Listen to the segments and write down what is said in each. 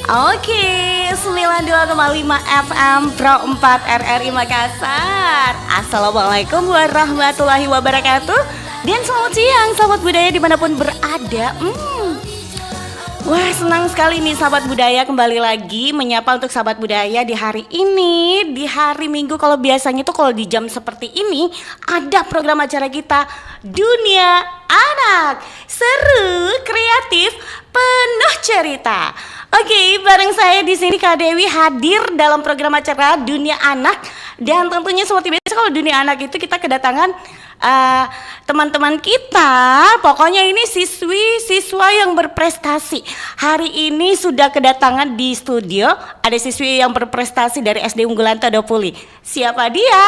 Oke, 92,5 FM Pro 4 RRI Makassar. Assalamualaikum warahmatullahi wabarakatuh. Dan selamat siang sahabat budaya dimanapun berada. Wah, senang sekali nih sahabat budaya kembali lagi menyapa untuk sahabat budaya di hari ini, di hari Minggu. Kalau biasanya tuh kalau di jam seperti ini ada program acara kita Dunia Anak. Seru, kreatif, penuh cerita. Oke, bareng saya di sini Kak Dewi hadir dalam program acara Dunia Anak. Dan tentunya seperti biasa kalau Dunia Anak itu kita kedatangan teman-teman kita, pokoknya ini siswa yang berprestasi. Hari ini sudah kedatangan di studio, ada siswi yang berprestasi dari SD Unggulan Todopuli. Siapa dia?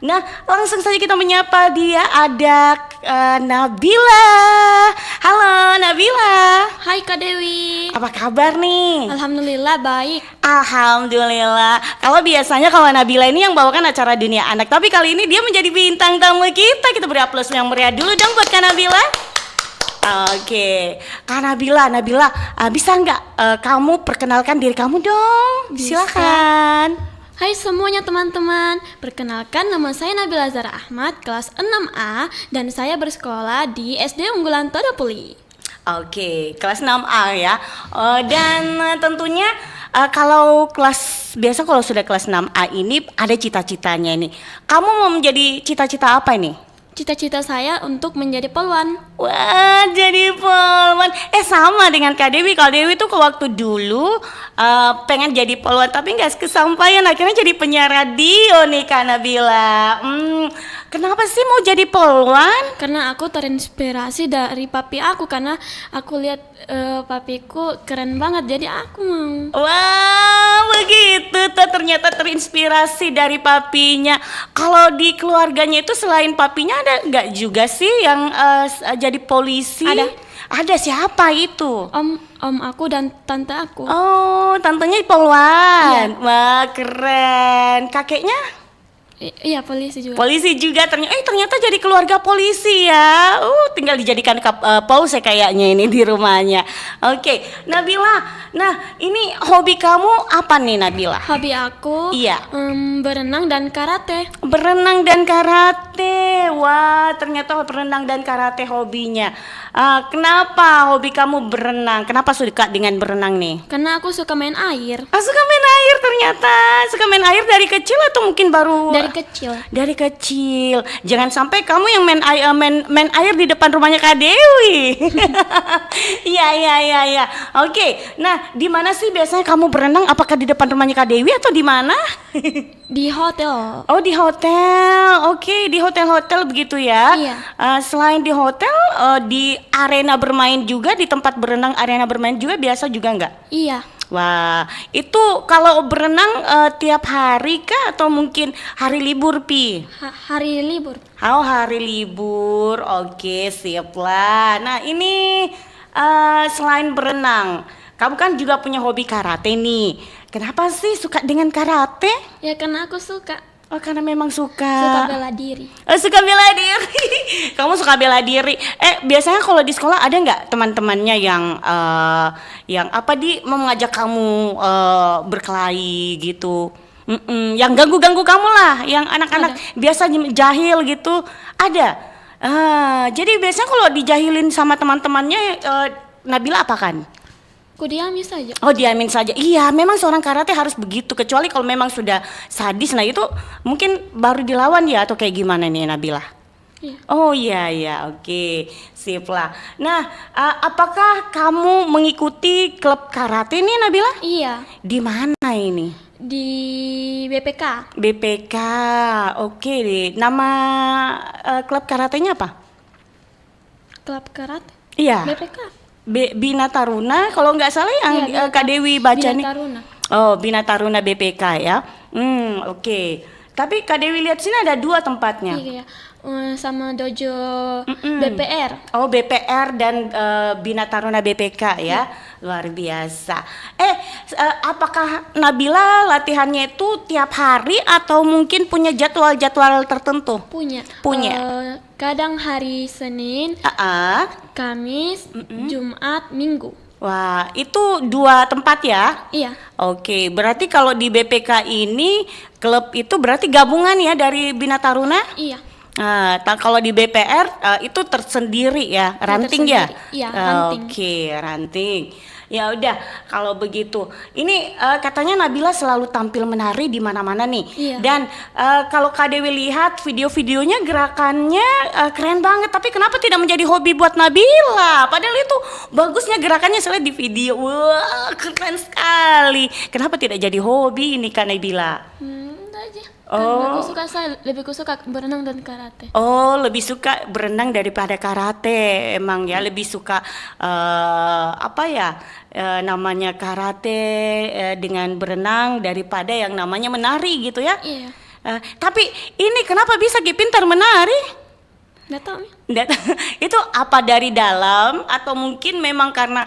Nah, langsung saja kita menyapa dia. Ada Nabila. Halo Nabila. Hai Kak Dewi. Apa kabar nih? Alhamdulillah baik. Alhamdulillah. Kalau biasanya kalau Nabila ini yang bawakan acara Dunia Anak, tapi kali ini dia menjadi bintang tamu kita. Kita beri aplaus yang meriah dulu dong buat Kak Nabila. Oke, Kak Nabila, bisa nggak kamu perkenalkan diri kamu dong? Bisa. Silakan. Hai semuanya teman-teman. Perkenalkan, nama saya Nabila Zara Ahmad, kelas 6A, dan saya bersekolah di SD Unggulan Todopuli. Oke, kelas 6A ya. Dan tentunya kalau kelas biasa kalau sudah kelas 6A ini ada cita-citanya ini. Kamu mau menjadi cita-cita apa ini? Cita-cita saya untuk menjadi polwan. Wah, jadi polwan. Sama dengan Kak Dewi. Kak Dewi tuh ke waktu dulu pengen jadi polwan tapi nggak kesampaian. Akhirnya jadi penyiar radio nih Kak Nabila. Kenapa sih mau jadi polwan? Karena aku terinspirasi dari papi aku, karena aku lihat papiku keren banget, jadi aku mau. Wah, begitu tuh, ternyata terinspirasi dari papinya. Kalau di keluarganya itu selain papinya ada nggak juga sih yang jadi polisi? Ada siapa itu? Om aku dan tante aku. Oh, tantenya polwan. Iya. Wah, keren. Kakeknya? Iya, polisi juga. Polisi juga ternyata jadi keluarga polisi ya. Tinggal dijadikan polsek kayaknya ini di rumahnya. Oke, Nabila. Nah, ini hobi kamu apa nih Nabila? Hobi aku berenang dan karate. Berenang dan karate. Wah, ternyata berenang dan karate hobinya. Kenapa hobi kamu berenang? Kenapa suka dengan berenang nih? Karena aku suka main air. Suka main air ternyata. Suka main air dari kecil atau mungkin baru? Dari kecil. Jangan sampai kamu yang main air di depan rumahnya Kak Dewi. Iya. Oke. Nah, di mana sih biasanya kamu berenang? Apakah di depan rumahnya Kak Dewi atau di mana? Di hotel. Oh, di hotel. Oke, di hotel-hotel begitu ya. Iya. Selain di hotel, di arena bermain juga, di tempat berenang arena bermain juga biasa juga enggak? Iya. Wah, itu kalau berenang tiap hari kah atau mungkin hari libur Pi? Hari libur. Oh, hari libur. Oke, siap lah. Nah, ini selain berenang, kamu kan juga punya hobi karate nih. Kenapa sih suka dengan karate? Ya karena aku suka. Oh, karena memang suka. Suka bela diri. Suka bela diri. Kamu suka bela diri. Biasanya kalau di sekolah ada nggak teman-temannya yang mau mengajak kamu berkelahi gitu? Yang ganggu-ganggu kamu lah, yang anak-anak biasa jahil gitu. Ada. Jadi biasanya kalau dijahilin sama teman-temannya, Nabila apakan? Aku diamin saja. Oh, diamin saja. Iya, memang seorang karate harus begitu. Kecuali kalau memang sudah sadis, nah itu mungkin baru dilawan ya, atau kayak gimana nih Nabila? Iya. Oh iya, oke, sip lah. Nah, apakah kamu mengikuti klub karate nih Nabila? Iya. Di mana ini? Di BPK. BPK, oke deh. Nama klub karatenya apa? Klub karate. Iya. BPK. Bina Taruna, kalau nggak salah yang Kak Dewi baca nih. Bina Taruna. Oh, Bina Taruna BPK ya. Oke. Tapi Kak Dewi lihat sini ada 2 tempatnya. Iya. Sama dojo BPR. Oh, BPR dan Bina Taruna BPK ya. Luar biasa. Apakah Nabila latihannya itu tiap hari atau mungkin punya jadwal-jadwal tertentu? Punya. Punya. Kadang hari Senin, Kamis, Jumat, Minggu. Wah, itu 2 tempat ya? Iya, Oke, berarti kalau di BPK ini klub itu berarti gabungan ya dari Bina Taruna? iya. Kalau di BPR itu tersendiri ya, ranting ya? tersendiri. Iya, ranting. Oke, ranting. Ya udah, kalau begitu. Ini katanya Nabila selalu tampil menari di mana-mana nih. Iya. Dan kalau Kak Dewi lihat video-videonya gerakannya keren banget. Tapi kenapa tidak menjadi hobi buat Nabila? Padahal itu bagusnya gerakannya saya lihat di video. Wah, keren sekali. Kenapa tidak jadi hobi ini Kak Nabila? Enggak aja. Oh. Lebih suka berenang dan karate. Oh, lebih suka berenang daripada karate, emang ya lebih suka namanya karate dengan berenang daripada yang namanya menari gitu ya? Iya. Tapi ini kenapa bisa Ki pintar menari? Nggak tahu nih. Itu apa dari dalam atau mungkin memang karena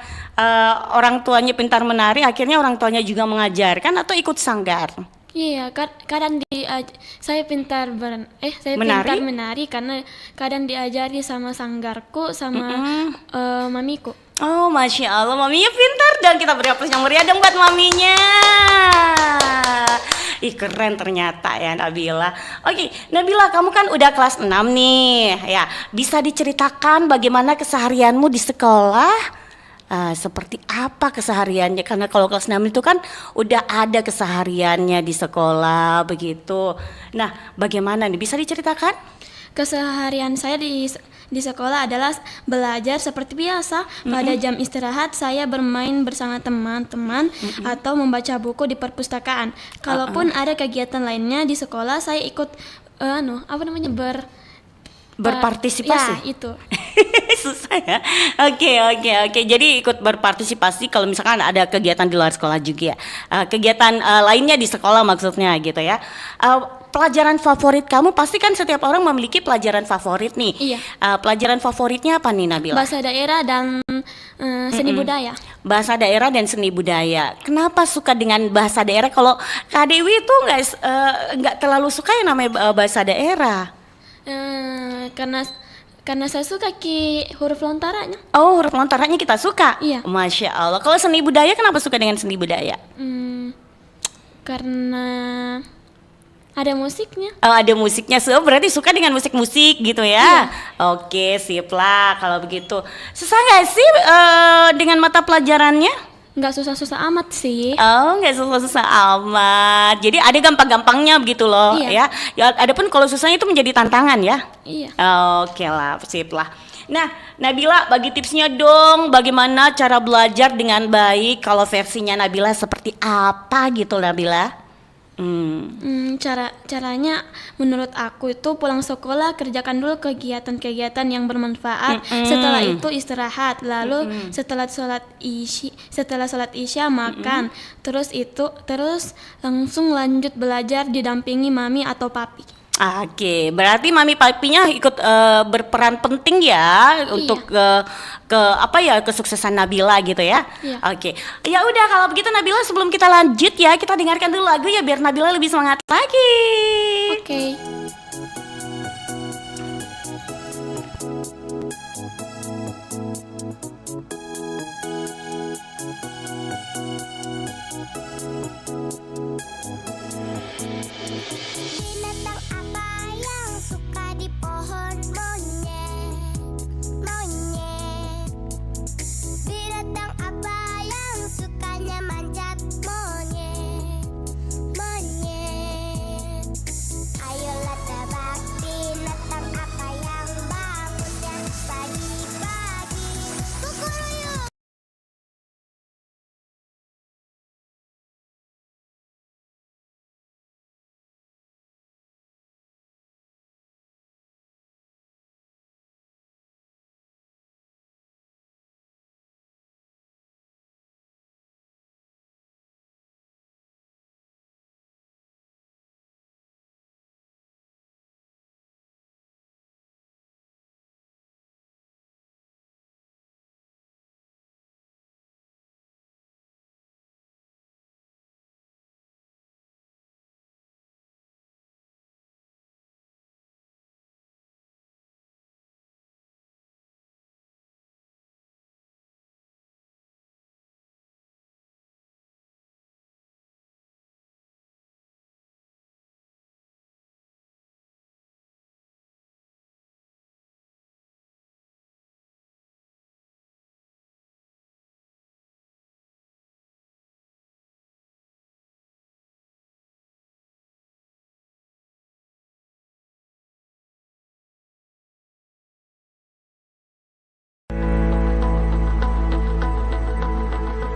orang tuanya pintar menari, akhirnya orang tuanya juga mengajarkan atau ikut sanggar? Iya, kadang saya pintar Menari? pintar menari karena kadang diajari sama sanggarku sama mamiku. Oh, Masya Allah, maminya pintar dong. Kita beri aplaus yang meriah dong buat maminya. Ih, keren ternyata ya Nabila. Oke, Nabila, kamu kan udah kelas 6 nih. Ya, bisa diceritakan bagaimana keseharianmu di sekolah? Seperti apa kesehariannya? Karena kalau kelas 6 itu kan udah ada kesehariannya di sekolah begitu. Nah, bagaimana nih? Bisa diceritakan? Keseharian saya di sekolah adalah belajar seperti biasa. Pada jam istirahat saya bermain bersama teman-teman atau membaca buku di perpustakaan. Kalaupun ada kegiatan lainnya di sekolah, saya ikut Berpartisipasi. Ya, itu. Susah ya. Oke. Jadi ikut berpartisipasi kalau misalkan ada kegiatan di luar sekolah juga ya. Kegiatan lainnya di sekolah maksudnya gitu ya. Pelajaran favorit kamu pasti kan setiap orang memiliki pelajaran favorit nih. Iya. Pelajaran favoritnya apa nih Nabila? Bahasa daerah dan seni budaya. Bahasa daerah dan seni budaya. Kenapa suka dengan bahasa daerah? Kalau Kak Dewi itu nggak terlalu suka yang namanya bahasa daerah. Karena saya suka huruf lontaranya. Oh, huruf lontaranya kita suka. Iya. Masya Allah. Kalau seni budaya kenapa suka dengan seni budaya? Karena ada musiknya. Oh, ada musiknya, so berarti suka dengan musik-musik gitu ya? Iya. Oke, sip lah kalau begitu. Susah nggak sih dengan mata pelajarannya? Nggak susah-susah amat sih. Oh, nggak susah-susah amat. Jadi ada gampang-gampangnya begitu loh. Iya. Ya. Adapun kalau susahnya itu menjadi tantangan ya. Iya. Oke lah, sip lah. Nah, Nabila bagi tipsnya dong, bagaimana cara belajar dengan baik? Kalau versinya Nabila seperti apa gitu Nabila? Caranya menurut aku itu pulang sekolah kerjakan dulu kegiatan-kegiatan yang bermanfaat. Setelah itu istirahat, lalu setelah sholat isya makan. Terus langsung lanjut belajar didampingi mami atau papi. Oke, berarti mami papinya ikut berperan penting ya untuk kesuksesan Nabila gitu ya. Iya. Oke. Ya udah kalau begitu Nabila, sebelum kita lanjut ya, kita dengarkan dulu lagu ya biar Nabila lebih semangat lagi. Oke. Binatang apa yang suka di pohon? Monyet. Binatang apa yang sukanya manjat? Monyet. Ayolah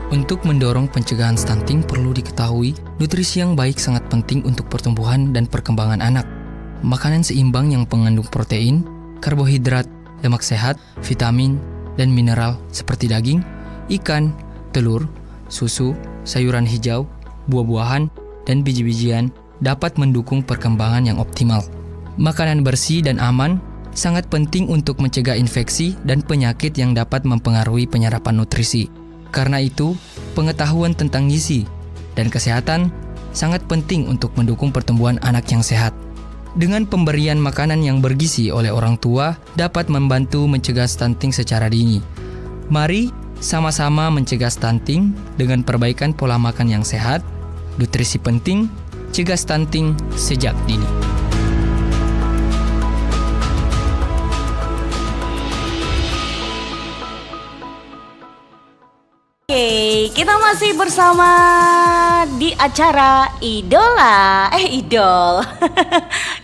Untuk mendorong pencegahan stunting perlu diketahui, nutrisi yang baik sangat penting untuk pertumbuhan dan perkembangan anak. Makanan seimbang yang mengandung protein, karbohidrat, lemak sehat, vitamin, dan mineral seperti daging, ikan, telur, susu, sayuran hijau, buah-buahan, dan biji-bijian dapat mendukung perkembangan yang optimal. Makanan bersih dan aman sangat penting untuk mencegah infeksi dan penyakit yang dapat mempengaruhi penyerapan nutrisi. Karena itu, pengetahuan tentang gizi dan kesehatan sangat penting untuk mendukung pertumbuhan anak yang sehat. Dengan pemberian makanan yang bergizi oleh orang tua dapat membantu mencegah stunting secara dini. Mari sama-sama mencegah stunting dengan perbaikan pola makan yang sehat. Nutrisi penting, cegah stunting sejak dini. Oke, kita masih bersama di acara Idol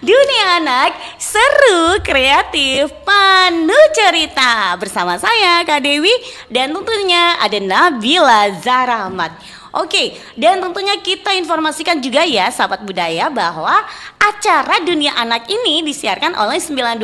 Dunia Anak, seru, kreatif, penuh cerita. Bersama saya Kak Dewi dan tentunya ada Nabila Zarahmat. Oke, dan tentunya kita informasikan juga ya sahabat budaya bahwa acara Dunia Anak ini disiarkan oleh 92,5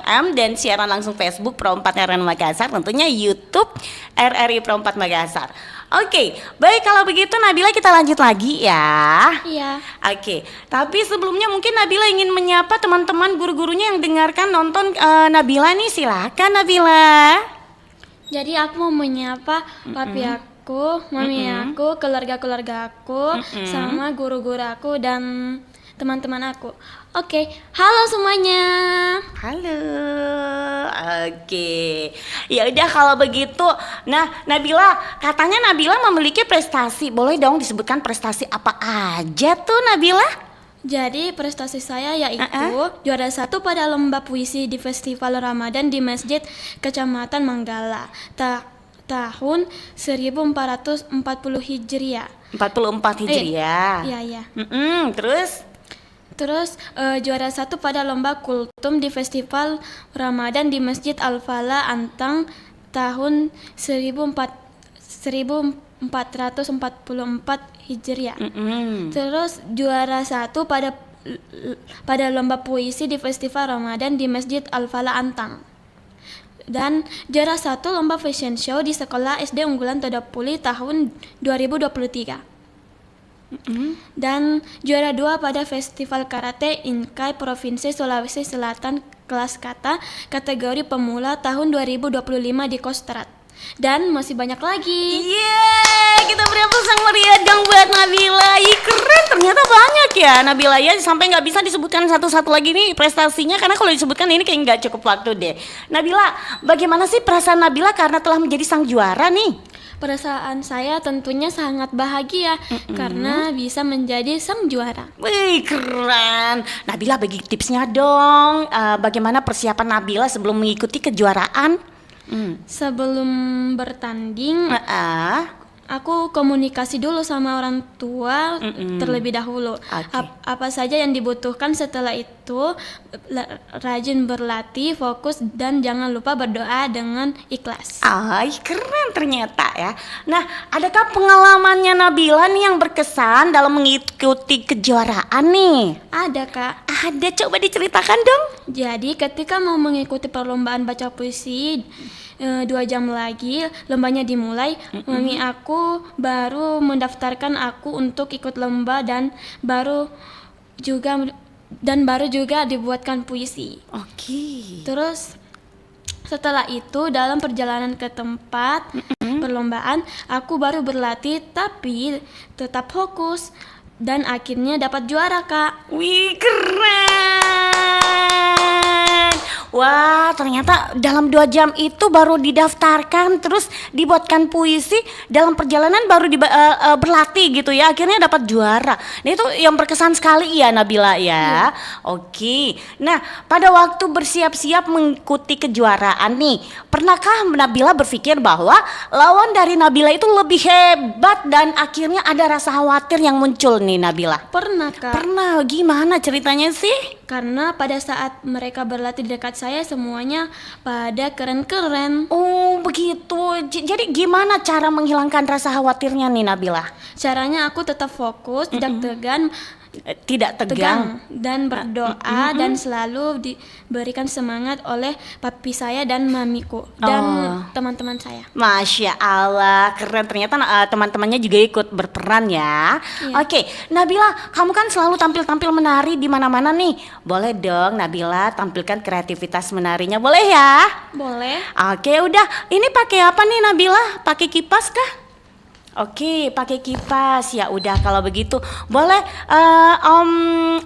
FM dan siaran langsung Facebook Pro 4 RRI Makassar, tentunya YouTube RRI Pro 4 Makassar. Oke, baik kalau begitu Nabila kita lanjut lagi ya. Iya. Oke, tapi sebelumnya mungkin Nabila ingin menyapa teman-teman guru-gurunya yang dengarkan nonton Nabila nih, silakan Nabila. Jadi aku mau menyapa papi aku, mami aku, keluarga-keluarga aku, sama guru-guru aku dan teman-teman aku. Oke, halo semuanya. Halo. Oke. Ya udah kalau begitu. Nah, Nabila, katanya Nabila memiliki prestasi. Boleh dong disebutkan prestasi apa aja tuh Nabila? Jadi prestasi saya yaitu juara 1 pada lomba puisi di Festival Ramadan di Masjid Kecamatan Manggala tahun 1440 Hijriah. 44 Hijriah. Iya. Terus Juara 1 pada lomba kultum di Festival Ramadan di Masjid Al-Falah Antang tahun 1444 Hijriah. Terus juara 1 pada lomba puisi di Festival Ramadan di Masjid Al-Falah Antang. Dan juara 1 lomba fashion show di Sekolah SD Unggulan Todopuli tahun 2023. Dan juara 2 pada Festival Karate Inkai Provinsi Sulawesi Selatan kelas kata kategori pemula tahun 2025 di Kostrad. Dan masih banyak lagi. Kita beri sang meriah dong buat Nabila. Ih, keren, ternyata banyak ya Nabila ya, sampai nggak bisa disebutkan satu-satu lagi nih prestasinya karena kalau disebutkan ini kayak nggak cukup waktu deh. Nabila, bagaimana sih perasaan Nabila karena telah menjadi sang juara nih? Perasaan saya tentunya sangat bahagia karena bisa menjadi sang juara. Wih, keren. Nabila bagi tipsnya dong. Bagaimana persiapan Nabila sebelum mengikuti kejuaraan? Sebelum bertanding, aku komunikasi dulu sama orang tua terlebih dahulu. Apa saja yang dibutuhkan, setelah itu rajin berlatih, fokus, dan jangan lupa berdoa dengan ikhlas. Keren ternyata ya. Nah, adakah pengalamannya Nabila nih yang berkesan dalam mengikuti kejuaraan nih? Ada, Kak. Ada, coba diceritakan dong. Jadi ketika mau mengikuti perlombaan baca puisi 2 jam lagi lombanya dimulai, mami aku baru mendaftarkan aku untuk ikut lomba dan baru juga dibuatkan puisi. Oke. Terus setelah itu dalam perjalanan ke tempat perlombaan aku baru berlatih tapi tetap fokus dan akhirnya dapat juara, Kak. Wih, keren. Wah, ternyata dalam 2 jam itu baru didaftarkan, terus dibuatkan puisi, dalam perjalanan baru berlatih gitu ya, akhirnya dapat juara. Nah itu yang berkesan sekali ya Nabila ya. Oke, nah pada waktu bersiap-siap mengikuti kejuaraan nih, pernahkah Nabila berpikir bahwa lawan dari Nabila itu lebih hebat dan akhirnya ada rasa khawatir yang muncul nih Nabila? Pernah, Kak. Pernah, gimana ceritanya sih? karena pada saat mereka berlatih di dekat saya semuanya pada keren-keren. Oh begitu. Jadi gimana cara menghilangkan rasa khawatirnya nih Nabila? Caranya aku tetap fokus, tidak tegang, Tidak tegang. dan berdoa dan selalu diberikan semangat oleh papi saya dan mamiku dan teman-teman saya. Masya Allah, keren. Ternyata teman-temannya juga ikut berperan ya. Iya. Oke, Nabila, kamu kan selalu tampil-tampil menari di mana-mana nih. Boleh dong Nabila tampilkan kreativitas menarinya, boleh ya? Boleh? Oke, udah. Ini pakai apa nih Nabila? Pakai kipas kah? Oke, pakai kipas. Ya udah kalau begitu. Boleh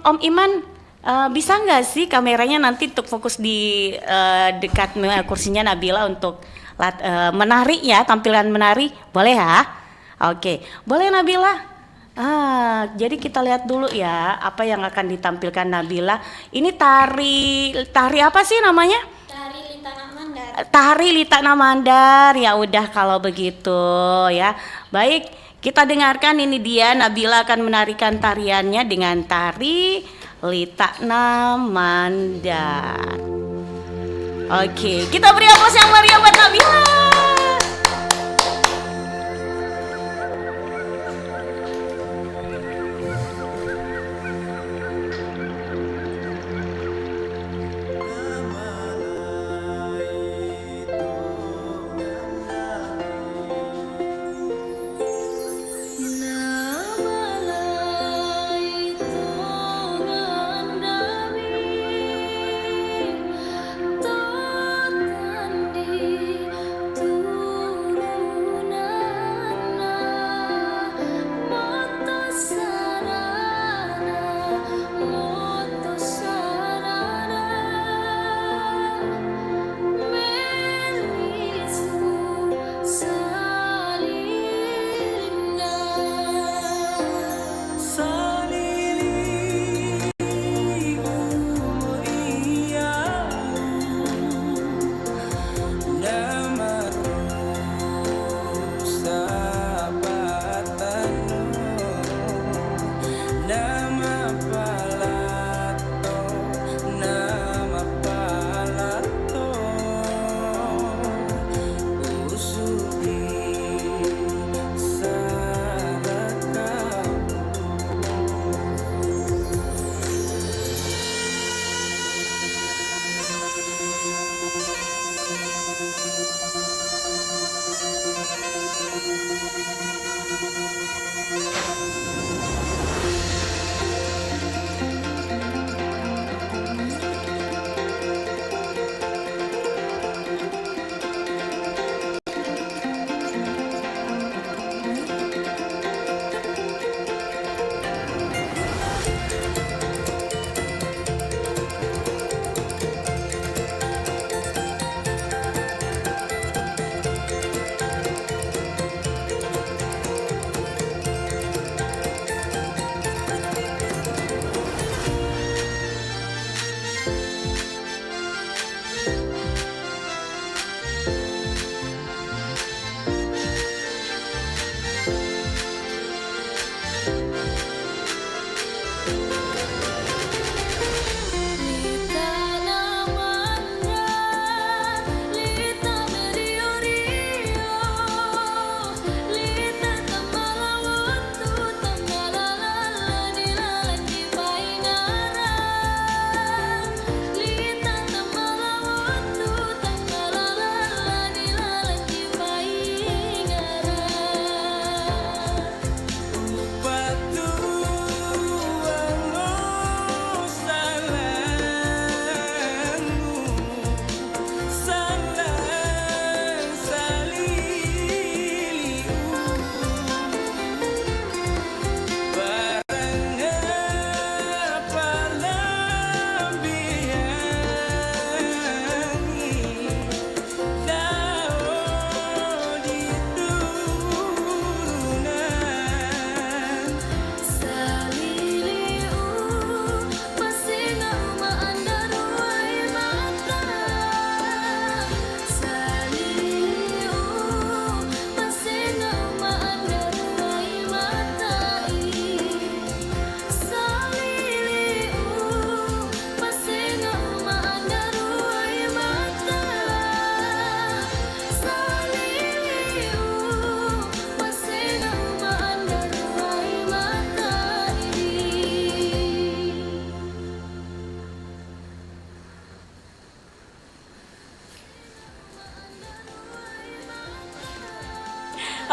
Om Iman, bisa nggak sih kameranya nanti untuk fokus di dekat kursinya Nabila untuk menari ya, tampilan menari. Boleh ya? Oke, boleh Nabila. Jadi kita lihat dulu ya apa yang akan ditampilkan Nabila. Ini tari apa sih namanya? Tari Litana Mandar. Ya udah kalau begitu ya. Baik, kita dengarkan ini dia Nabila akan menarikan tariannya dengan tari Litana Mandar. Oke, kita beri aplaus yang meriah buat Nabila. Tandi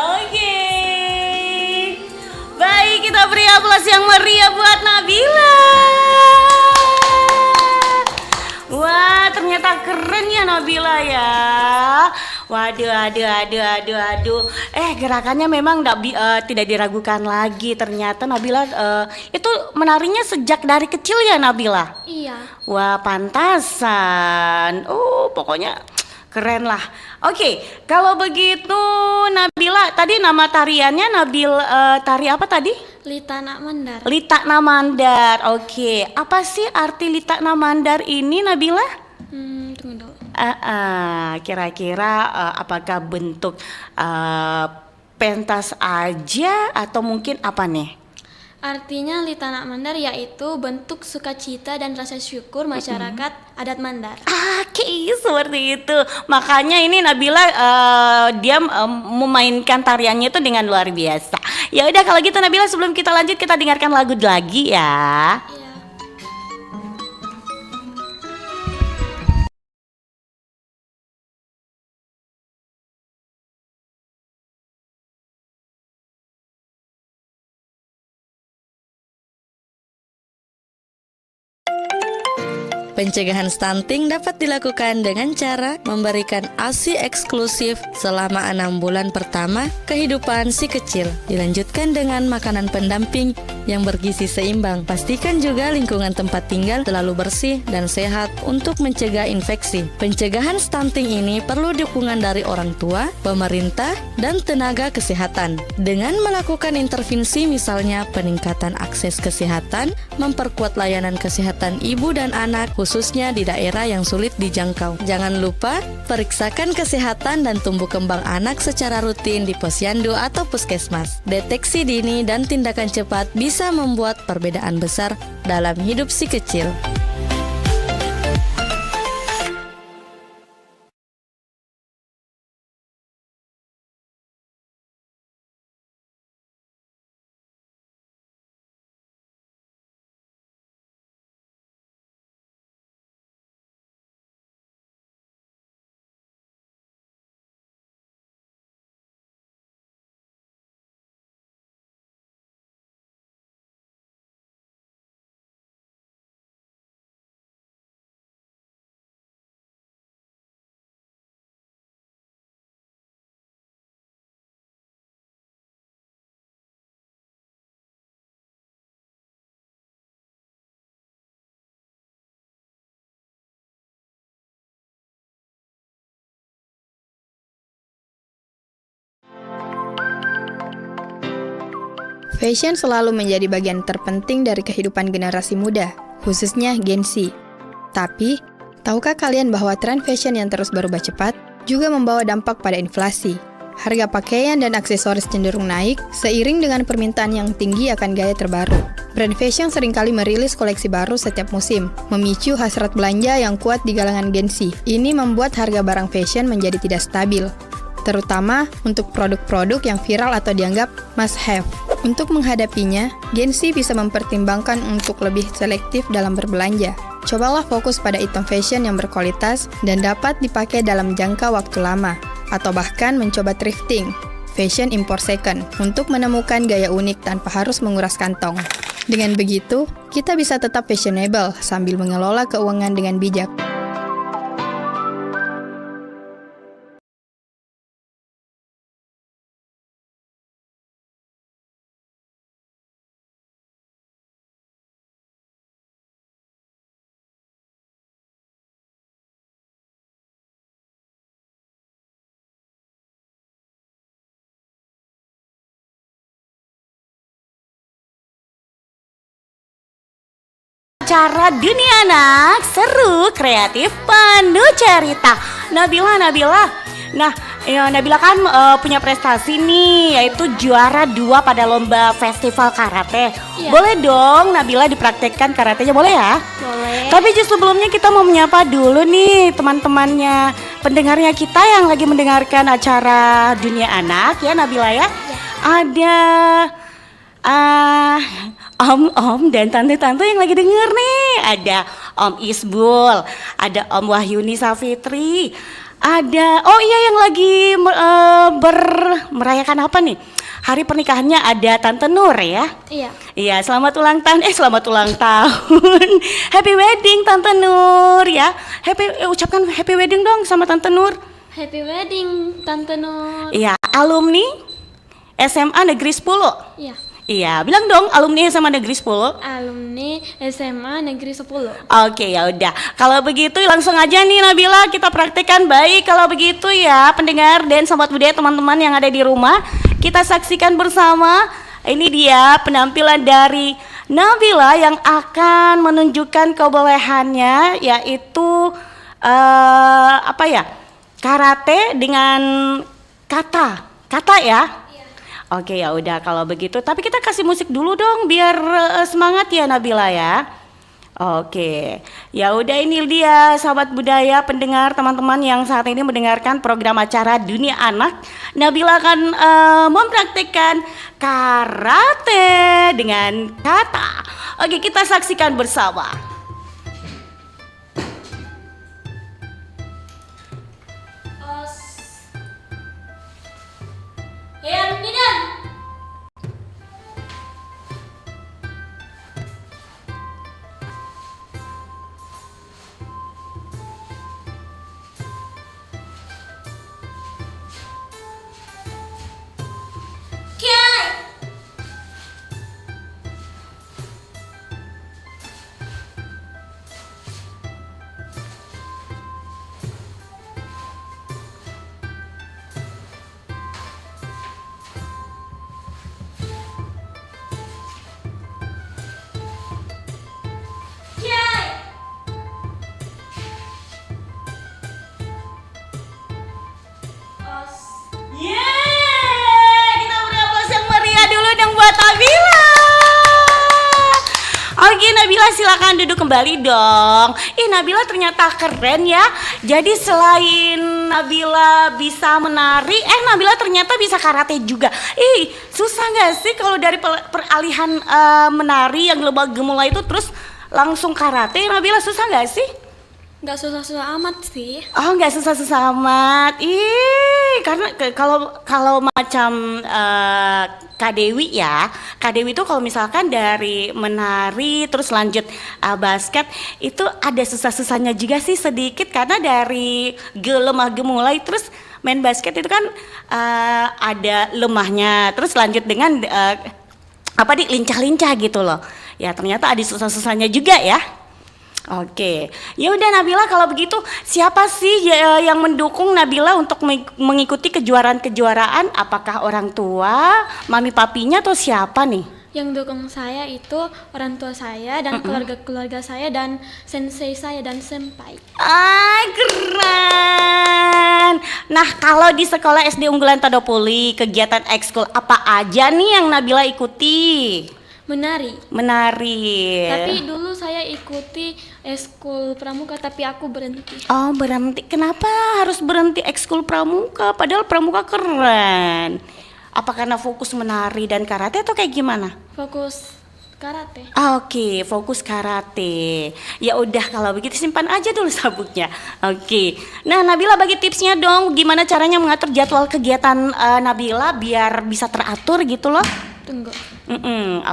Oke. Baik, kita beri aplaus yang meriah buat Nabila. Wah, ternyata keren ya Nabila ya. Waduh, aduh. Gerakannya memang tidak diragukan lagi. Ternyata Nabila itu menarinya sejak dari kecil ya Nabila. Iya. Wah, pantasan. Pokoknya keren lah. Oke, kalau begitu Nabila, tadi nama tariannya tari apa tadi? Litana Mandar. Litana Mandar. Oke, apa sih arti Litana Mandar ini Nabila? Tunggu dulu. Kira-kira apakah bentuk pentas aja atau mungkin apa nih? Artinya Litana Mandar yaitu bentuk sukacita dan rasa syukur masyarakat adat Mandar. Oke, seperti itu. Makanya ini Nabila dia memainkan tariannya itu dengan luar biasa. Ya udah kalau gitu Nabila, sebelum kita lanjut kita dengarkan lagu lagi ya. Iya. Pencegahan stunting dapat dilakukan dengan cara memberikan ASI eksklusif selama 6 bulan pertama kehidupan si kecil. Dilanjutkan dengan makanan pendamping yang bergizi seimbang. Pastikan juga lingkungan tempat tinggal selalu bersih dan sehat untuk mencegah infeksi. Pencegahan stunting ini perlu dukungan dari orang tua, pemerintah, dan tenaga kesehatan. Dengan melakukan intervensi misalnya peningkatan akses kesehatan, memperkuat layanan kesehatan ibu dan anak, khususnya di daerah yang sulit dijangkau. Jangan lupa periksakan kesehatan dan tumbuh kembang anak secara rutin di posyandu atau puskesmas. Deteksi dini dan tindakan cepat bisa membuat perbedaan besar dalam hidup si kecil. Fashion selalu menjadi bagian terpenting dari kehidupan generasi muda, khususnya Gen Z. Tapi, tahukah kalian bahwa tren fashion yang terus berubah cepat juga membawa dampak pada inflasi? Harga pakaian dan aksesoris cenderung naik seiring dengan permintaan yang tinggi akan gaya terbaru. Brand fashion seringkali merilis koleksi baru setiap musim, memicu hasrat belanja yang kuat di kalangan Gen Z. Ini membuat harga barang fashion menjadi tidak stabil, terutama untuk produk-produk yang viral atau dianggap must have. Untuk menghadapinya, Gen Z bisa mempertimbangkan untuk lebih selektif dalam berbelanja. Cobalah fokus pada item fashion yang berkualitas dan dapat dipakai dalam jangka waktu lama, atau bahkan mencoba thrifting, fashion import second, untuk menemukan gaya unik tanpa harus menguras kantong. Dengan begitu, kita bisa tetap fashionable sambil mengelola keuangan dengan bijak. Acara Dunia Anak, seru, kreatif, penuh cerita. Nabila. Nah, Nabila kan punya prestasi nih, yaitu juara 2 pada lomba festival karate. Iya. Boleh dong Nabila dipraktekkan karatenya, boleh ya? Boleh. Tapi justru sebelumnya kita mau menyapa dulu nih teman-temannya, pendengarnya kita yang lagi mendengarkan acara Dunia Anak ya Nabila ya. Ada om dan tante-tante yang lagi denger nih. Ada Om Isbul, ada Om Wahyuni Safitri, Ada, oh iya yang lagi merayakan apa nih? Hari pernikahannya ada Tante Nur ya? Iya. Iya, selamat ulang tahun. Selamat ulang tahun. Happy wedding Tante Nur ya. Ucapkan happy wedding dong sama Tante Nur. Happy wedding Tante Nur. Iya, alumni SMA Negeri 10. Iya. Iya, bilang dong alumni SMA Negeri 10. Alumni SMA Negeri 10. Oke, ya udah. Kalau begitu langsung aja nih Nabila kita praktekkan. Baik, kalau begitu ya pendengar dan sobat budaya teman-teman yang ada di rumah, kita saksikan bersama. Ini dia penampilan dari Nabila yang akan menunjukkan kebolehannya, yaitu karate dengan kata ya. Oke, ya udah kalau begitu. Tapi kita kasih musik dulu dong biar semangat ya Nabila ya. Oke. Ya udah, ini dia sahabat budaya pendengar teman-teman yang saat ini mendengarkan program acara Dunia Anak. Nabila akan mempraktikkan karate dengan kata. Oke, kita saksikan bersama. Kita beri aplaus yang meriah dulu dong buat Nabila. Oke Nabila, silakan duduk kembali dong. Nabila ternyata keren ya. Jadi selain Nabila bisa menari, Nabila ternyata bisa karate juga. Susah nggak sih kalau dari peralihan menari yang gemulai itu terus langsung karate? Nabila, susah nggak sih? Nggak susah-susah amat sih. Oh, nggak susah-susah amat. Karena kalau macam Kak Dewi ya, Kak Dewi itu kalau misalkan dari menari terus lanjut basket itu ada susah-susahnya juga sih sedikit, karena dari lemah gemulai terus main basket itu kan ada lemahnya, terus lanjut dengan lincah-lincah gitu loh. Ya ternyata ada susah-susahnya juga ya. Oke, ya udah Nabila, kalau begitu siapa sih yang mendukung Nabila untuk mengikuti kejuaraan-kejuaraan? Apakah orang tua, mami papinya, atau siapa nih? Yang dukung saya itu orang tua saya dan keluarga-keluarga saya dan sensei saya dan senpai. Keren. Nah, kalau di sekolah SD Unggulan Tadopuli, kegiatan ekskul apa aja nih yang Nabila ikuti? Menari. Tapi dulu saya ikuti ekskul pramuka, tapi aku berhenti. Oh, berhenti. Kenapa harus berhenti ekskul pramuka? Padahal pramuka keren. Apa karena fokus menari dan karate atau kayak gimana? Fokus karate. Oke, fokus karate. Ya udah, kalau begitu simpan aja dulu sabuknya. Oke. Nah, Nabila bagi tipsnya dong, gimana caranya mengatur jadwal kegiatan Nabila biar bisa teratur gitu loh. Tunggu.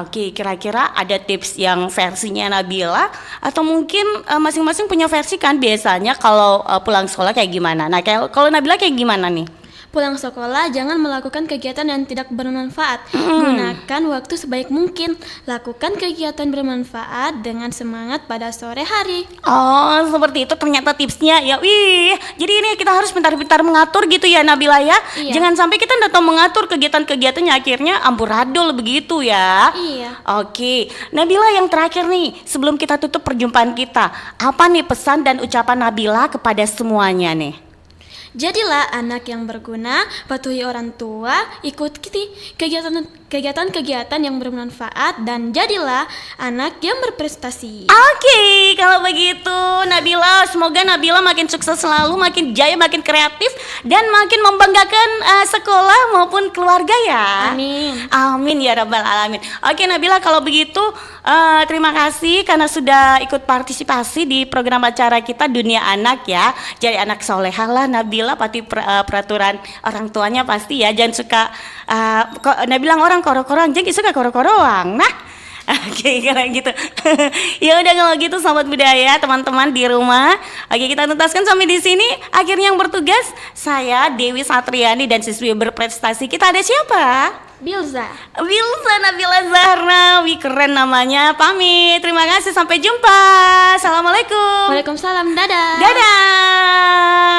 Oke, kira-kira ada tips yang versinya Nabila atau mungkin masing-masing punya versi kan biasanya kalau pulang sekolah kayak gimana? Nah, kalau Nabila kayak gimana nih? Pulang sekolah jangan melakukan kegiatan yang tidak bermanfaat. Gunakan waktu sebaik mungkin. Lakukan kegiatan bermanfaat dengan semangat pada sore hari. Oh, seperti itu ternyata tipsnya ya. Jadi ini kita harus pintar-pintar mengatur gitu ya Nabila ya. Iya. Jangan sampai kita datang mengatur kegiatan-kegiatannya akhirnya amburadul begitu ya. Iya. Oke, Nabila, yang terakhir nih sebelum kita tutup perjumpaan kita, apa nih pesan dan ucapan Nabila kepada semuanya nih? Jadilah anak yang berguna, patuhi orang tua, ikuti kegiatan-kegiatan yang bermanfaat, dan jadilah anak yang berprestasi. Oke, kalau begitu Nabila, semoga Nabila makin sukses selalu, makin jaya, makin kreatif, dan makin membanggakan sekolah maupun keluarga ya. Amin. Amin ya rabbal alamin. Oke Nabila, kalau begitu terima kasih karena sudah ikut partisipasi di program acara kita Dunia Anak ya. Jadi anak solehah lah Nabila Nabila pasti peraturan orang tuanya pasti ya, jangan suka bilang orang koro-koroan, jangan suka koro-koroang. Nah, oke, keren gitu. Ya udah kalau gitu sobat budaya, teman-teman di rumah. Oke, kita tuntaskan sampai di sini. Akhirnya yang bertugas saya Dewi Satriani dan siswi berprestasi. Kita ada siapa? Bilza. Wilsa Nabila Zahra. Wih, keren namanya. Pamit. Terima kasih, sampai jumpa. Assalamualaikum. Waalaikumsalam. Dadah. Dadah.